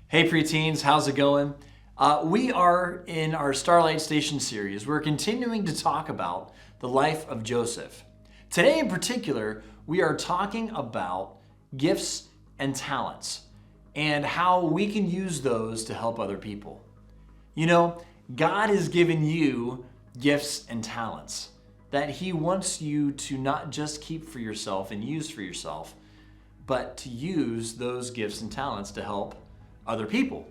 Hey preteens, how's it going? We are in our Starlight Station series. We're continuing to talk about the life of Joseph. Today in particular, we are talking about gifts and talents and how we can use those to help other people. You know, God has given you gifts and talents that He wants you to not just keep for yourself and use for yourself, but to use those gifts and talents to help other people.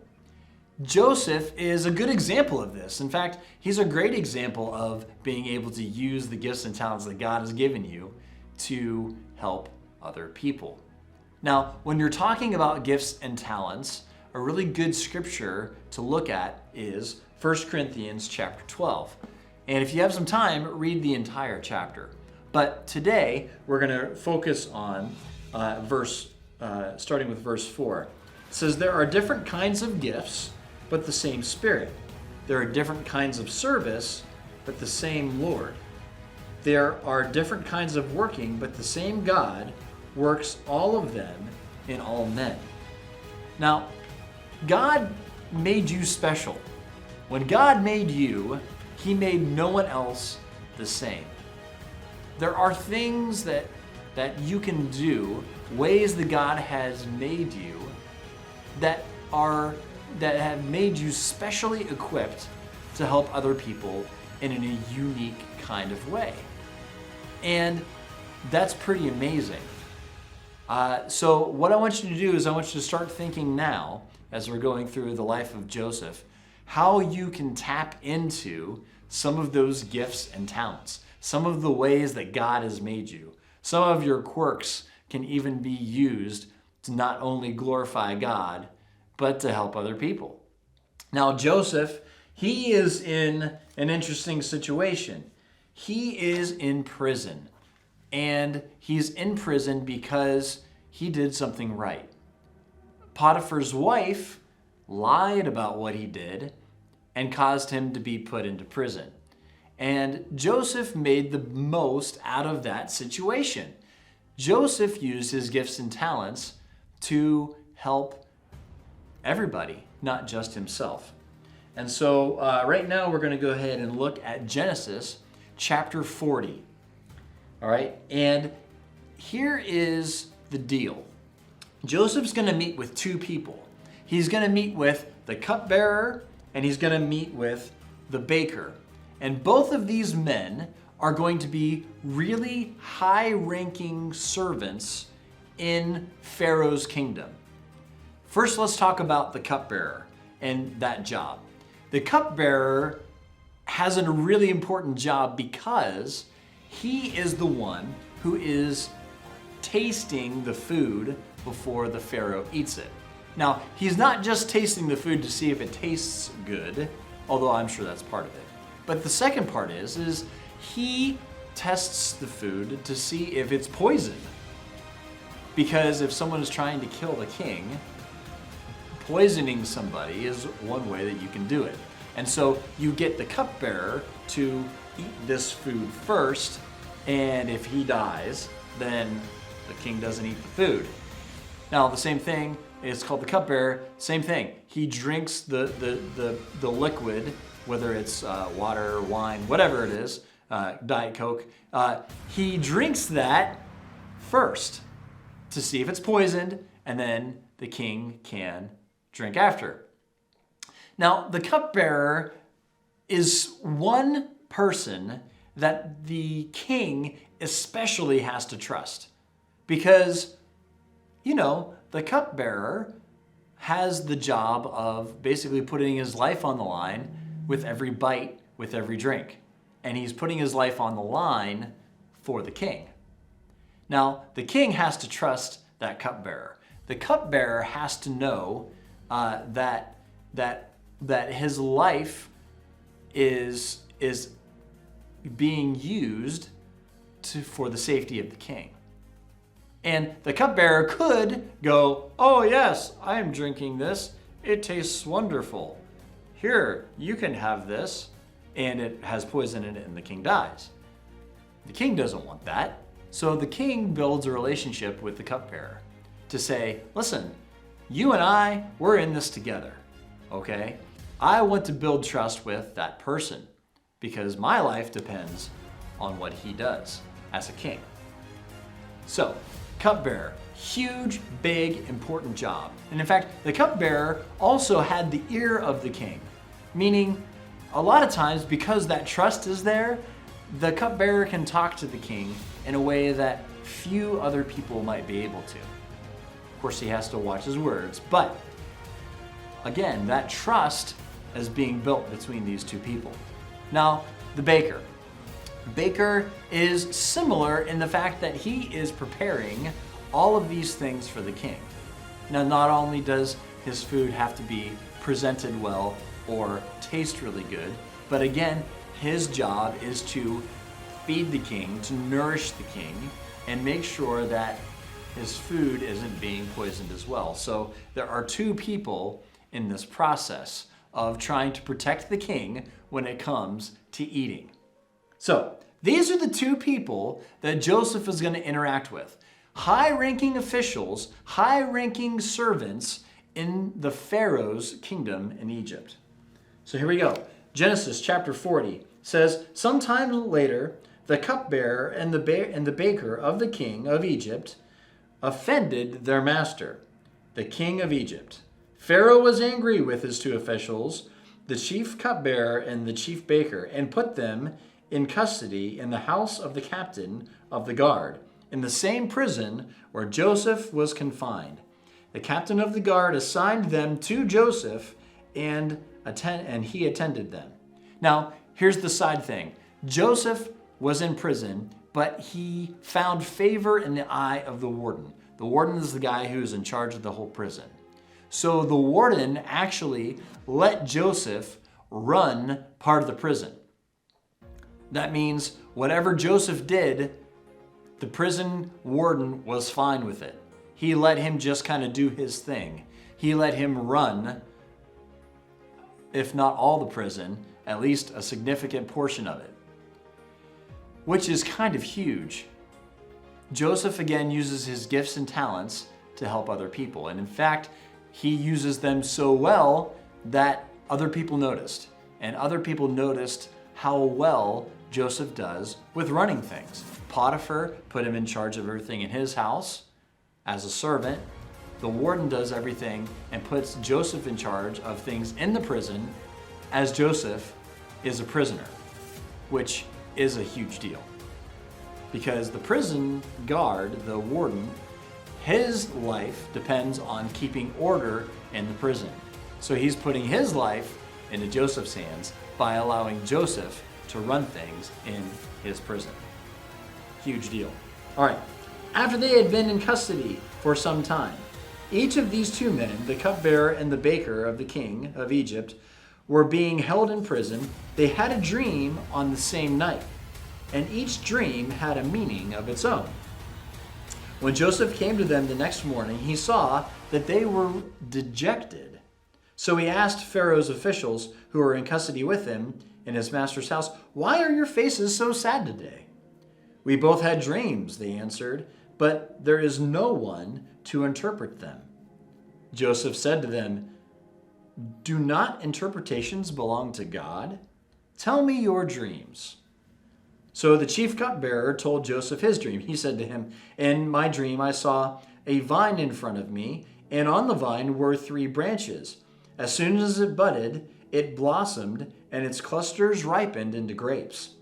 Joseph is a good example of this. In fact, he's a great example of being able to use the gifts and talents that God has given you to help other people. Now, when you're talking about gifts and talents, a really good scripture to look at is 1 Corinthians chapter 12. And if you have some time, read the entire chapter. But today, we're going to focus on starting with verse 4. It says, there are different kinds of gifts, but the same Spirit. There are different kinds of service, but the same Lord. There are different kinds of working, but the same God works all of them in all men. Now, God made you special. When God made you, He made no one else the same. There are things that you can do, ways that God has made you, that have made you specially equipped to help other people in a unique kind of way. And that's pretty amazing. So what I want you to do is I want you to start thinking now, as we're going through the life of Joseph, how you can tap into some of those gifts and talents, some of the ways that God has made you. Some of your quirks can even be used to not only glorify God, but to help other people. Now, Joseph, he is in an interesting situation. He is in prison, and he's in prison because he did something right. Potiphar's wife lied about what he did and caused him to be put into prison. And Joseph made the most out of that situation. Joseph used his gifts and talents to help everybody, not just himself. And so right now we're going to go ahead and look at Genesis chapter 40. All right, and here is the deal. Joseph's going to meet with two people. He's going to meet with the cupbearer and he's going to meet with the baker. And both of these men are going to be really high-ranking servants in Pharaoh's kingdom. First, let's talk about the cupbearer and that job. The cupbearer has a really important job because he is the one who is tasting the food before the Pharaoh eats it. Now, he's not just tasting the food to see if it tastes good, although I'm sure that's part of it. But the second part is he tests the food to see if it's poisoned. Because if someone is trying to kill the king, poisoning somebody is one way that you can do it. And so you get the cupbearer to eat this food first, and if he dies, then the king doesn't eat the food. Now the same thing, it's called the cupbearer, same thing. He drinks the liquid, whether it's water, wine, whatever it is, Diet Coke, he drinks that first to see if it's poisoned, and then the king can drink after. Now, the cupbearer is one person that the king especially has to trust because, the cupbearer has the job of basically putting his life on the line with every bite, with every drink. And he's putting his life on the line for the king. Now, the king has to trust that cupbearer. The cupbearer has to know that his life is being used for the safety of the king. And the cupbearer could go, oh yes, I am drinking this. It tastes wonderful. Here, you can have this. And it has poison in it and the king dies. The king doesn't want that. So the king builds a relationship with the cupbearer to say, listen, you and I, we're in this together, okay? I want to build trust with that person because my life depends on what he does as a king. So, cupbearer, huge, big, important job. And in fact, the cupbearer also had the ear of the king, meaning a lot of times because that trust is there, the cupbearer can talk to the king in a way that few other people might be able to. Of course, he has to watch his words, but again, that trust is being built between these two people. Now, the baker. Baker is similar in the fact that he is preparing all of these things for the king. Now, not only does his food have to be presented well or taste really good, but again, his job is to feed the king, to nourish the king, and make sure that his food isn't being poisoned as well. So there are two people in this process of trying to protect the king when it comes to eating. So these are the two people that Joseph is going to interact with. High-ranking officials, high-ranking servants in the Pharaoh's kingdom in Egypt. So here we go. Genesis chapter 40 says, "Sometime later, the cupbearer and the baker of the king of Egypt offended their master, the king of Egypt. Pharaoh was angry with his two officials, the chief cupbearer and the chief baker, and put them in custody in the house of the captain of the guard, in the same prison where Joseph was confined. The captain of the guard assigned them to Joseph, and he attended them." Now, here's the side thing. Joseph was in prison, but he found favor in the eye of the warden. The warden is the guy who's in charge of the whole prison. So the warden actually let Joseph run part of the prison. That means whatever Joseph did, the prison warden was fine with it. He let him just kind of do his thing. He let him run, if not all the prison, at least a significant portion of it, which is kind of huge. Joseph again uses his gifts and talents to help other people. And in fact, he uses them so well that other people noticed. And other people noticed how well Joseph does with running things. Potiphar put him in charge of everything in his house as a servant. The warden does everything and puts Joseph in charge of things in the prison as Joseph is a prisoner, which is a huge deal. Because the prison guard, the warden, his life depends on keeping order in the prison. So he's putting his life into Joseph's hands by allowing Joseph to run things in his prison. Huge deal. All right. After they had been in custody for some time, each of these two men, the cupbearer and the baker of the king of Egypt, were being held in prison. They had a dream on the same night, and each dream had a meaning of its own. When Joseph came to them the next morning, he saw that they were dejected. So he asked Pharaoh's officials who were in custody with him in his master's house, "Why are your faces so sad today?" "We both had dreams," they answered, "but there is no one to interpret them." Joseph said to them, "Do not interpretations belong to God? Tell me your dreams." So the chief cupbearer told Joseph his dream. He said to him, "In my dream I saw a vine in front of me, and on the vine were 3 branches. As soon as it budded, it blossomed, and its clusters ripened into grapes.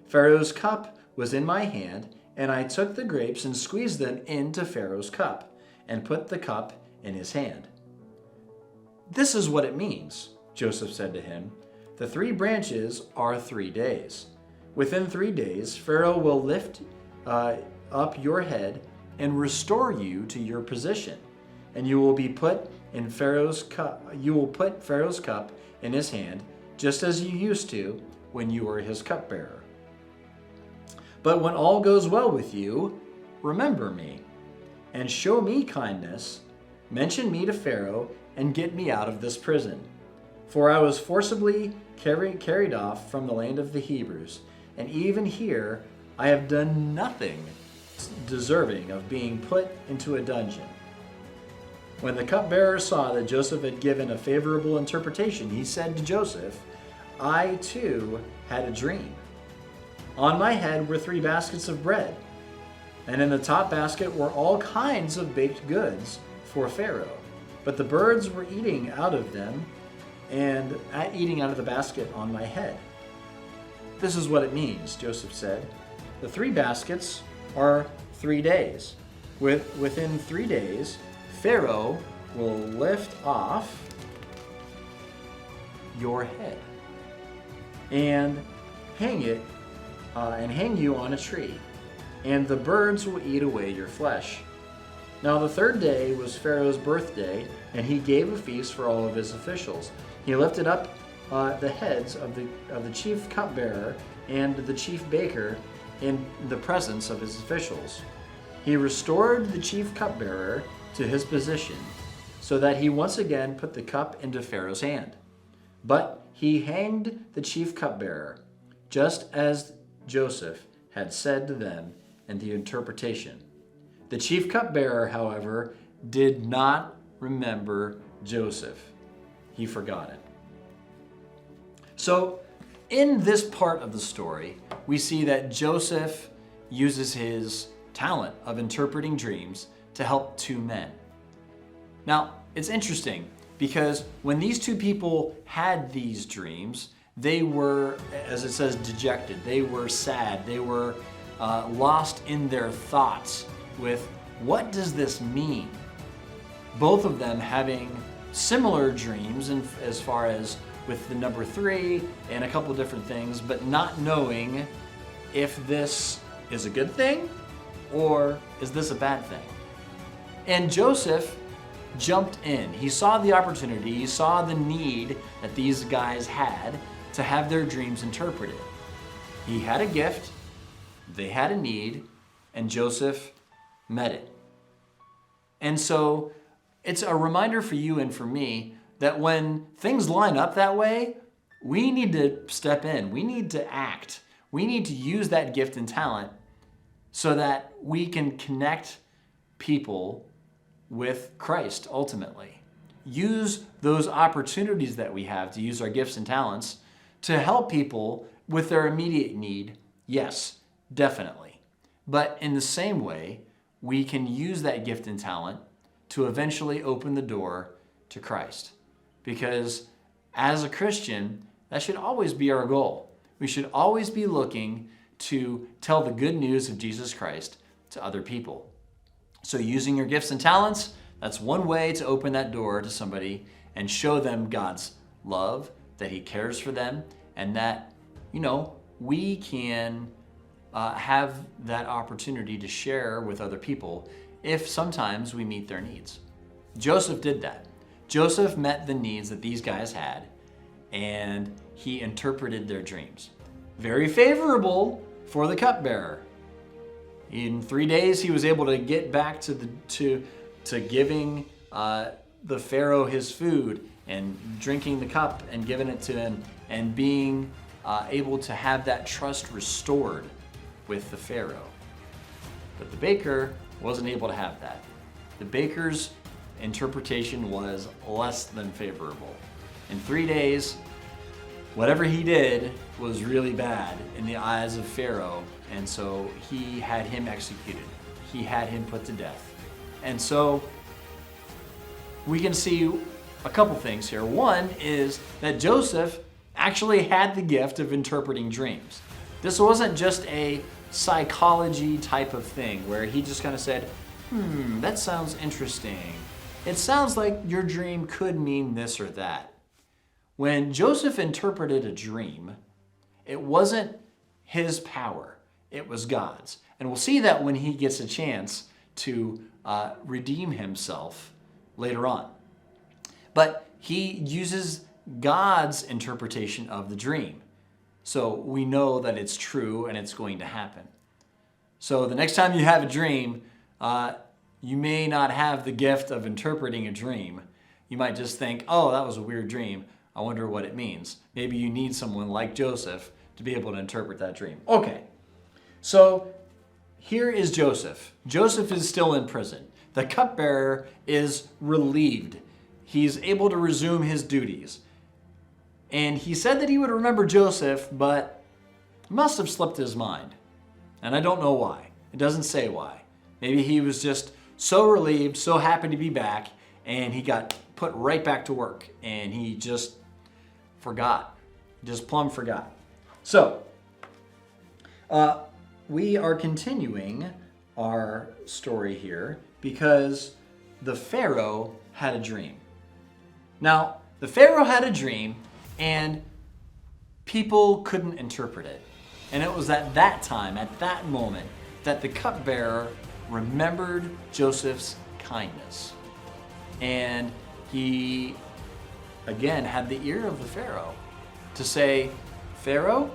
Pharaoh's cup was in my hand, and I took the grapes and squeezed them into Pharaoh's cup, and put the cup in his hand." "This is what it means," Joseph said to him. "The 3 branches are 3 days. Within 3 days, Pharaoh will lift up your head and restore you to your position, and you will be put in Pharaoh's cup. You will put Pharaoh's cup in his hand, just as you used to when you were his cupbearer. But when all goes well with you, remember me and show me kindness. Mention me to Pharaoh and get me out of this prison. For I was forcibly carried off from the land of the Hebrews, and even here I have done nothing deserving of being put into a dungeon." When the cupbearer saw that Joseph had given a favorable interpretation, he said to Joseph, I too had a dream. On my head were 3 baskets of bread, and in the top basket were all kinds of baked goods for Pharaoh. But the birds were eating out of them and eating out of the basket on my head. This is what it means, Joseph said. The 3 baskets are 3 days. Within 3 days, Pharaoh will lift off your head and hang you on a tree, and the birds will eat away your flesh. Now the 3rd day was Pharaoh's birthday, and he gave a feast for all of his officials. He lifted up the heads of the chief cupbearer and the chief baker in the presence of his officials. He restored the chief cupbearer to his position, so that he once again put the cup into Pharaoh's hand. But he hanged the chief cupbearer, just as Joseph had said to them in the interpretation. The chief cupbearer, however, did not remember Joseph. He forgot it. So, in this part of the story, we see that Joseph uses his talent of interpreting dreams to help 2 men. Now, it's interesting because when these 2 people had these dreams, they were, as it says, dejected. They were sad. They were lost in their thoughts with, what does this mean? Both of them having similar dreams as far as with the number 3 and a couple different things, but not knowing if this is a good thing or is this a bad thing. And Joseph jumped in. He saw the opportunity. He saw the need that these guys had to have their dreams interpreted. He had a gift, they had a need, and Joseph met it. And so it's a reminder for you and for me that when things line up that way, we need to step in. We need to act. We need to use that gift and talent so that we can connect people with Christ ultimately. Use those opportunities that we have to use our gifts and talents to help people with their immediate need. Yes, definitely. But in the same way, we can use that gift and talent to eventually open the door to Christ. Because as a Christian, that should always be our goal. We should always be looking to tell the good news of Jesus Christ to other people. So using your gifts and talents, that's one way to open that door to somebody and show them God's love, that He cares for them, and that, we can have that opportunity to share with other people if sometimes we meet their needs. Joseph did that. Joseph met the needs that these guys had, and he interpreted their dreams. Very favorable for the cupbearer. In 3 days, he was able to get back to giving the Pharaoh his food and drinking the cup and giving it to him and being able to have that trust restored with the Pharaoh. But the baker wasn't able to have that. The baker's interpretation was less than favorable. In 3 days, whatever he did was really bad in the eyes of Pharaoh, and so he had him executed. He had him put to death. And so we can see a couple things here. One is that Joseph actually had the gift of interpreting dreams. This wasn't just a psychology type of thing where he just kind of said, that sounds interesting. It sounds like your dream could mean this or that. When Joseph interpreted a dream, it wasn't his power, it was God's. And we'll see that when he gets a chance to redeem himself later on. But he uses God's interpretation of the dream. So we know that it's true and it's going to happen. So the next time you have a dream, you may not have the gift of interpreting a dream. You might just think, oh, that was a weird dream. I wonder what it means. Maybe you need someone like Joseph to be able to interpret that dream. Okay, so here is Joseph. Joseph is still in prison. The cupbearer is relieved. He's able to resume his duties. And he said that he would remember Joseph, but must have slipped his mind. And I don't know why. It doesn't say why. Maybe he was just so relieved, so happy to be back, and he got put right back to work, and he just forgot. Just plumb forgot. So, we are continuing our story here because the Pharaoh had a dream. Now, the Pharaoh had a dream, and people couldn't interpret it. And it was at that time, at that moment, that the cupbearer remembered Joseph's kindness. And he, again, had the ear of the Pharaoh to say, Pharaoh,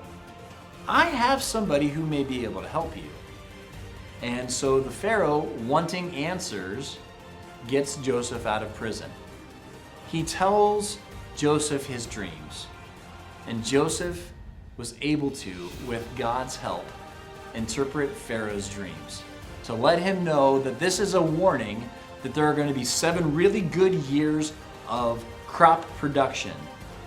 I have somebody who may be able to help you. And so the Pharaoh, wanting answers, gets Joseph out of prison. He tells Joseph his dreams. And Joseph was able to, with God's help, interpret Pharaoh's dreams to let him know that this is a warning that there are going to be 7 really good years of crop production,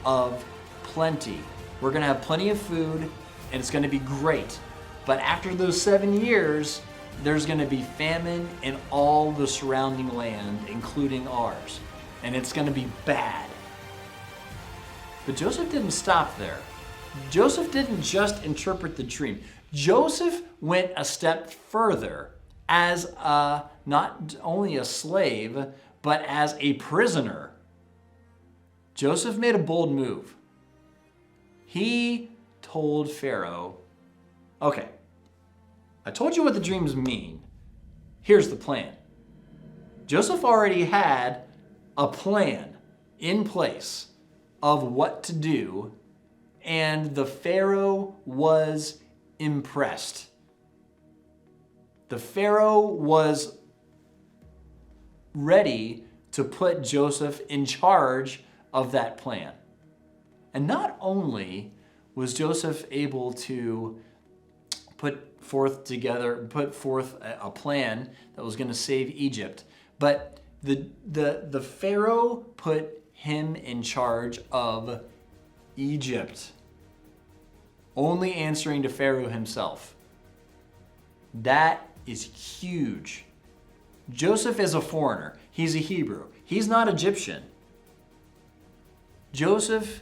of plenty. We're going to have plenty of food, and it's going to be great. But after those 7 years, there's going to be famine in all the surrounding land, including ours. And it's going to be bad. But Joseph didn't stop there. Joseph didn't just interpret the dream. Joseph went a step further as not only a slave, but as a prisoner. Joseph made a bold move. He told Pharaoh, okay, I told you what the dreams mean. Here's the plan. Joseph already had a plan in place of what to do, and the Pharaoh was impressed. The Pharaoh was ready to put Joseph in charge of that plan. And not only was Joseph able to put forth a plan that was going to save Egypt, but the Pharaoh put him in charge of Egypt, only answering to Pharaoh himself. That is huge. Joseph is a foreigner. He's a Hebrew. He's not Egyptian. Joseph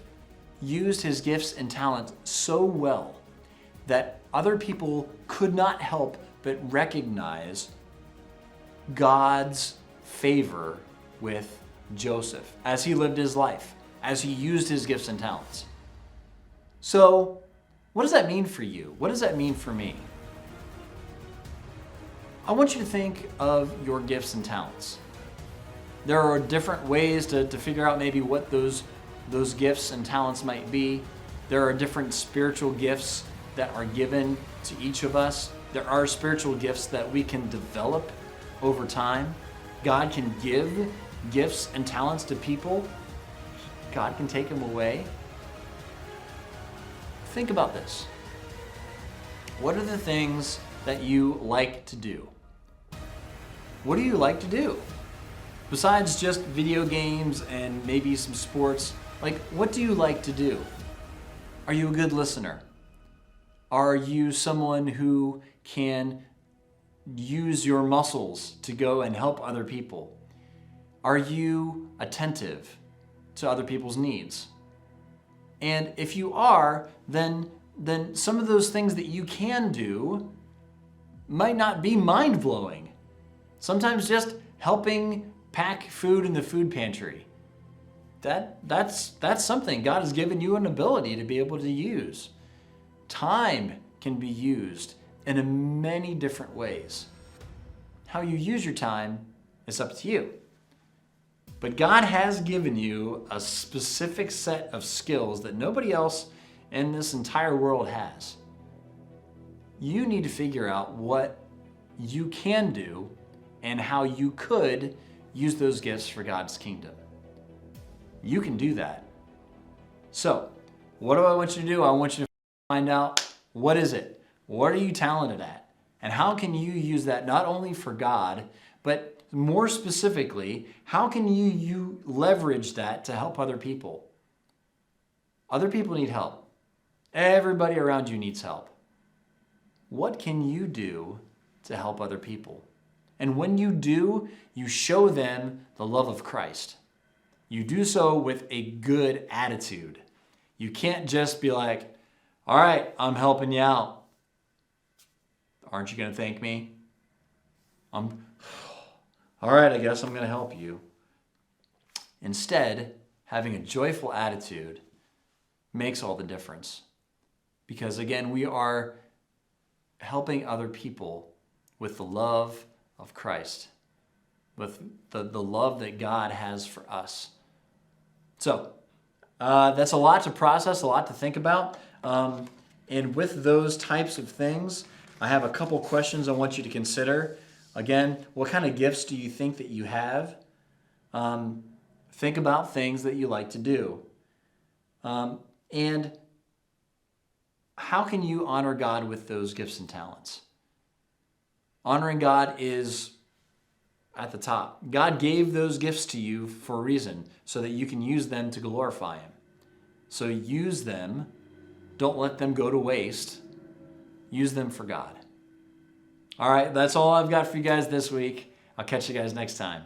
used his gifts and talents so well that other people could not help but recognize God's favor with Joseph as he lived his life, as he used his gifts and talents. So, what does that mean for you? What does that mean for me? I want you to think of your gifts and talents. There are different ways to figure out maybe what those gifts and talents might be. There are different spiritual gifts that are given to each of us. There are spiritual gifts that we can develop over time. God can give gifts and talents to people. God can take them away. Think about this. What are the things that you like to do? What do you like to do? Besides just video games and maybe some sports, what do you like to do? Are you a good listener? Are you someone who can use your muscles to go and help other people? Are you attentive to other people's needs? And if you are, then some of those things that you can do might not be mind-blowing. Sometimes just helping pack food in the food pantry. That's something God has given you an ability to be able to use. Time can be used in many different ways. How you use your time is up to you. But God has given you a specific set of skills that nobody else in this entire world has. You need to figure out what you can do and how you could use those gifts for God's kingdom. You can do that. So, what do I want you to do? I want you to find out, what is it? What are you talented at? And how can you use that not only for God, but more specifically, how can you leverage that to help other people? Other people need help. Everybody around you needs help. What can you do to help other people? And when you do, you show them the love of Christ. You do so with a good attitude. You can't just be like, all right, I'm helping you out. Aren't you going to thank me? All right, I guess I'm going to help you. Instead, having a joyful attitude makes all the difference. Because again, we are helping other people with the love of Christ, with the love that God has for us. So, that's a lot to process, a lot to think about. And with those types of things, I have a couple questions I want you to consider. Again, what kind of gifts do you think that you have? Think about things that you like to do. And how can you honor God with those gifts and talents? Honoring God is at the top. God gave those gifts to you for a reason, so that you can use them to glorify Him. So use them. Don't let them go to waste. Use them for God. All right, that's all I've got for you guys this week. I'll catch you guys next time.